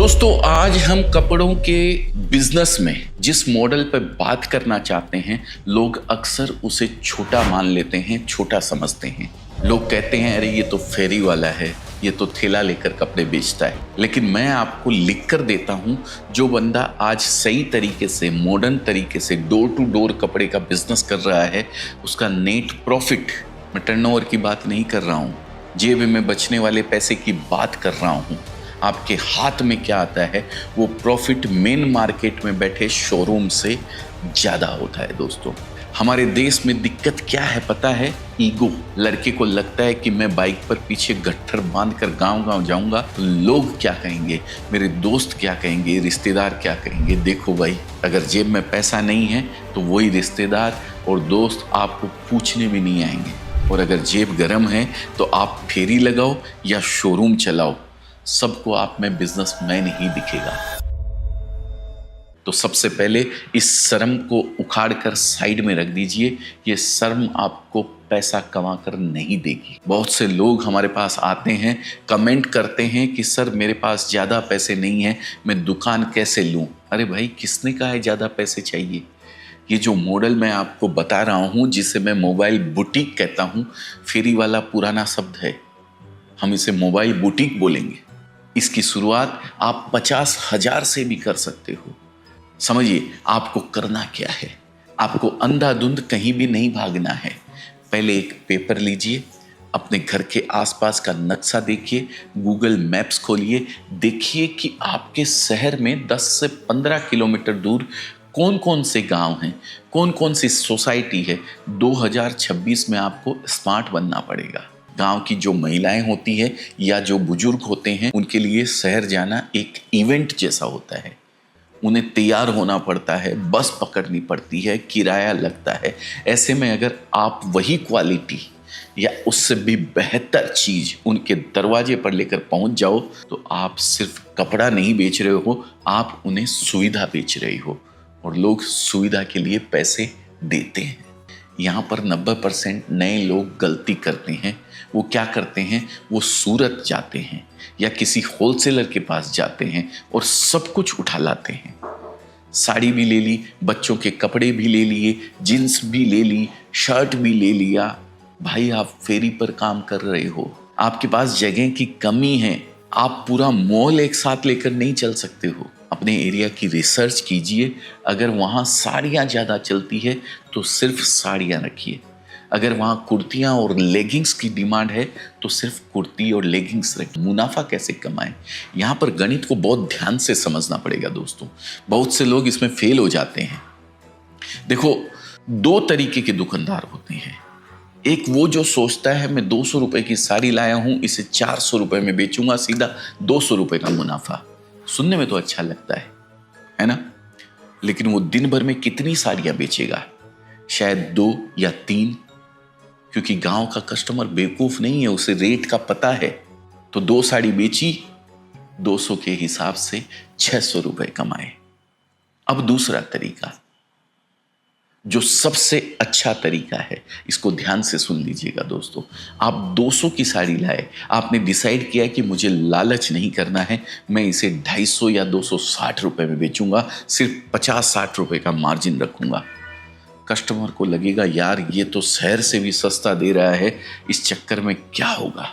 दोस्तों आज हम कपड़ों के बिजनेस में जिस मॉडल पर बात करना चाहते हैं, लोग अक्सर उसे छोटा मान लेते हैं, छोटा समझते हैं। लोग कहते हैं अरे ये तो फेरी वाला है, ये तो थैला लेकर कपड़े बेचता है। लेकिन मैं आपको लिख कर देता हूं, जो बंदा आज सही तरीके से, मॉडर्न तरीके से डोर टू डोर कपड़े का बिजनेस कर रहा है, उसका नेट प्रॉफिट, मैं टर्नओवर की बात नहीं कर रहा हूं, जेब में बचने वाले पैसे की बात कर रहा हूं। आपके हाथ में क्या आता है वो प्रॉफिट मेन मार्केट में बैठे शोरूम से ज़्यादा होता है। दोस्तों हमारे देश में दिक्कत क्या है पता है? ईगो। लड़के को लगता है कि मैं बाइक पर पीछे गट्ठर बांध कर गाँव जाऊंगा तो लोग क्या कहेंगे, मेरे दोस्त क्या कहेंगे, रिश्तेदार क्या कहेंगे। देखो भाई, अगर जेब में पैसा नहीं है तो वही रिश्तेदार और दोस्त आपको पूछने भी नहीं आएंगे। और अगर जेब गर्म है तो आप फेरी लगाओ या शोरूम चलाओ, सबको आप में बिजनेसमैन ही दिखेगा। तो सबसे पहले इस शर्म को उखाड़ कर साइड में रख दीजिए। ये शर्म आपको पैसा कमा कर नहीं देगी। बहुत से लोग हमारे पास आते हैं, कमेंट करते हैं कि सर मेरे पास ज़्यादा पैसे नहीं हैं, मैं दुकान कैसे लूँ। अरे भाई, किसने कहा है ज़्यादा पैसे चाहिए? ये जो मॉडल मैं आपको बता रहा हूँ, जिसे मैं मोबाइल बुटीक कहता हूँ, फेरी वाला पुराना शब्द है, हम इसे मोबाइल बुटीक बोलेंगे। इसकी शुरुआत आप 50,000 से भी कर सकते हो। समझिए आपको करना क्या है। आपको अंधाधुंध कहीं भी नहीं भागना है। पहले एक पेपर लीजिए, अपने घर के आसपास का नक्शा देखिए, गूगल मैप्स खोलिए, देखिए कि आपके शहर में 10 से 15 किलोमीटर दूर कौन कौन से गांव हैं, कौन कौन सी सोसाइटी है। 2026 में आपको स्मार्ट बनना पड़ेगा। गांव की जो महिलाएं होती हैं या जो बुजुर्ग होते हैं, उनके लिए शहर जाना एक इवेंट जैसा होता है। उन्हें तैयार होना पड़ता है, बस पकड़नी पड़ती है, किराया लगता है। ऐसे में अगर आप वही क्वालिटी या उससे भी बेहतर चीज उनके दरवाजे पर लेकर पहुंच जाओ तो आप सिर्फ कपड़ा नहीं बेच रहे हो, आप उन्हें सुविधा बेच रहे हो। और लोग सुविधा के लिए पैसे देते हैं। यहाँ पर 90% नए लोग गलती करते हैं। वो क्या करते हैं? वो सूरत जाते हैं या किसी होलसेलर के पास जाते हैं और सब कुछ उठा लाते हैं। साड़ी भी ले ली, बच्चों के कपड़े भी ले लिए, जींस भी ले ली, शर्ट भी ले लिया। भाई, आप फेरी पर काम कर रहे हो, आपके पास जगह की कमी है। आप पूरा मॉल एक साथ लेकर नहीं चल सकते हो। अपने एरिया की रिसर्च कीजिए। अगर वहाँ साड़ियाँ ज़्यादा चलती है तो सिर्फ साड़ियाँ रखिए। अगर वहाँ कुर्तियाँ और लेगिंग्स की डिमांड है तो सिर्फ कुर्ती और लेगिंग्स रखिए। मुनाफा कैसे कमाएं? यहाँ पर गणित को बहुत ध्यान से समझना पड़ेगा दोस्तों। बहुत से लोग इसमें फेल हो जाते हैं। देखो, 2 तरीके के दुकानदार होते हैं। एक वो जो सोचता है मैं 200 रुपए की साड़ी लाया हूँ, इसे 400 रुपए में बेचूंगा, सीधा 200 रुपए का मुनाफा। सुनने में तो अच्छा लगता है ना? लेकिन वो दिन भर में कितनी साड़ियां बेचेगा? शायद 2 या 3, क्योंकि गांव का कस्टमर बेवकूफ नहीं है, उसे रेट का पता है। तो 2 साड़ी बेची, 200 के हिसाब से 600 रुपए कमाए। अब दूसरा तरीका, जो सबसे अच्छा तरीका है, इसको ध्यान से सुन लीजिएगा दोस्तों। आप 200 की साड़ी लाए, आपने डिसाइड किया कि मुझे लालच नहीं करना है, मैं इसे 250 या 260 रुपए में बेचूंगा, सिर्फ 50-60 रुपए का मार्जिन रखूंगा। कस्टमर को लगेगा यार ये तो शहर से भी सस्ता दे रहा है, इस चक्कर में क्या होगा।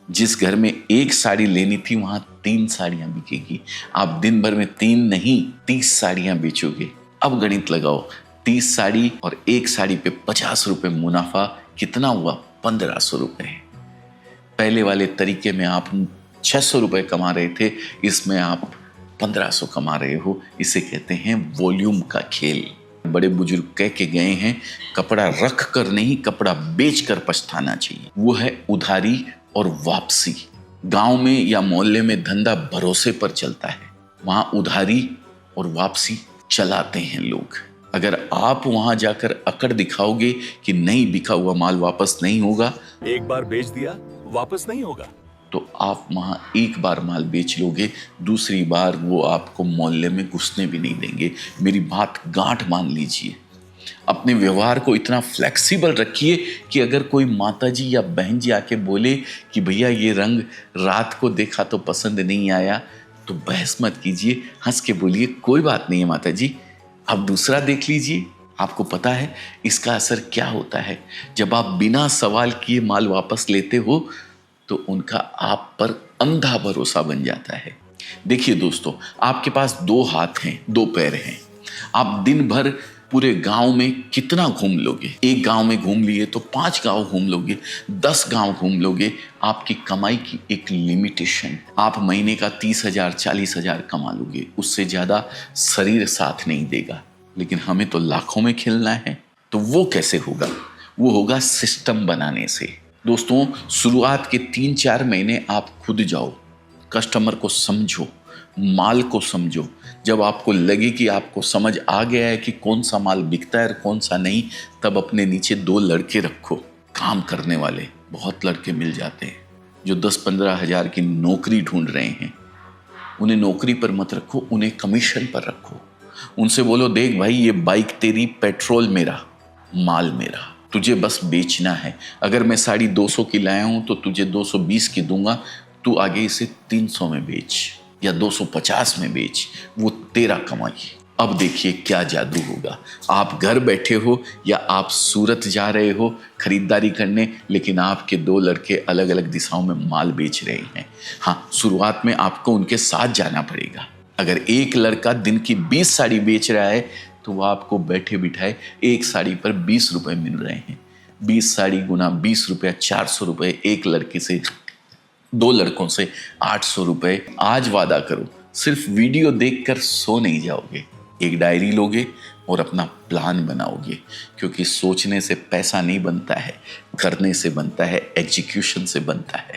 जिस घर में 1 साड़ी लेनी थी वहां 3 साड़ियां बिकेगी। आप दिन भर में 3 नहीं 30 साड़ियां बेचोगे। अब गणित लगाओ, 30 साड़ी और 1 साड़ी पे 50 रुपए मुनाफा, कितना हुआ? 1500 रुपए। पहले वाले तरीके में आप 600 रुपए कमा रहे थे, इसमें आप 1500 कमा रहे हो। इसे कहते हैं वॉल्यूम का खेल। बड़े बुजुर्ग कह के गए हैं, कपड़ा रख कर नहीं, कपड़ा बेच कर पछताना चाहिए। वो है उधारी और वापसी। गांव में या मोहल्ले में धंधा भरोसे पर चलता है, वहां उधारी और वापसी चलाते हैं लोग। अगर आप वहां जाकर अकड़ दिखाओगे कि नहीं, बिका हुआ माल वापस नहीं होगा, एक बार बेच दिया वापस नहीं होगा, तो आप वहां एक बार माल बेच लोगे, दूसरी बार वो आपको मोहल्ले में घुसने भी नहीं देंगे। मेरी बात गांठ मान लीजिए। अपने व्यवहार को इतना फ्लेक्सिबल रखिए कि अगर कोई माताजी या बहन जी आके बोले कि भैया ये रंग रात को देखा तो पसंद नहीं आया, तो बहस मत कीजिए, हंस के बोलिए कोई बात नहीं है माता जी, आप दूसरा देख लीजिए। आपको पता है इसका असर क्या होता है? जब आप बिना सवाल किए माल वापस लेते हो तो उनका आप पर अंधा भरोसा बन जाता है। देखिए दोस्तों, आपके पास 2 हाथ हैं, 2 पैर हैं। आप दिन भर पूरे गांव में कितना घूम लोगे? एक गांव में घूम लिए तो 5 गांव घूम लोगे, 10 गांव घूम लोगे। आपकी कमाई की एक लिमिटेशन, आप महीने का 30,000 40,000 कमा लोगे, उससे ज्यादा शरीर साथ नहीं देगा। लेकिन हमें तो लाखों में खेलना है, तो वो कैसे होगा? वो होगा सिस्टम बनाने से। दोस्तों, शुरुआत के 3-4 महीने आप खुद जाओ, कस्टमर को समझो, माल को समझो। जब आपको लगे कि आपको समझ आ गया है कि कौन सा माल बिकता है और कौन सा नहीं, तब अपने नीचे 2 लड़के रखो काम करने वाले। बहुत लड़के मिल जाते हैं जो 10-15 हज़ार की नौकरी ढूंढ रहे हैं। उन्हें नौकरी पर मत रखो, उन्हें कमीशन पर रखो। उनसे बोलो, देख भाई, ये बाइक तेरी, पेट्रोल मेरा, माल मेरा, तुझे बस बेचना है। अगर मैं साड़ी 200 की लाया हूं तो तुझे 220 की दूंगा, तू आगे इसे 300 में बेच या 250 में बेच, वो तेरा कमाई। अब देखिए क्या जादू होगा। आप घर बैठे हो या आप सूरत जा रहे हो खरीदारी करने, लेकिन आपके 2 लड़के अलग अलग दिशाओं में माल बेच रहे हैं। हाँ, शुरुआत में आपको उनके साथ जाना पड़ेगा। अगर एक लड़का दिन की 20 साड़ी बेच रहा है तो वो आपको बैठे बिठाए एक साड़ी पर 20 रुपए मिल रहे हैं। 20 साड़ी गुना 20 रुपये, 400 रुपये। एक लड़के से 2 लड़कों से 800 रुपये। आज वादा करो, सिर्फ वीडियो देखकर सो नहीं जाओगे। एक डायरी लोगे और अपना प्लान बनाओगे, क्योंकि सोचने से पैसा नहीं बनता है, करने से बनता है, एग्जीक्यूशन से बनता है।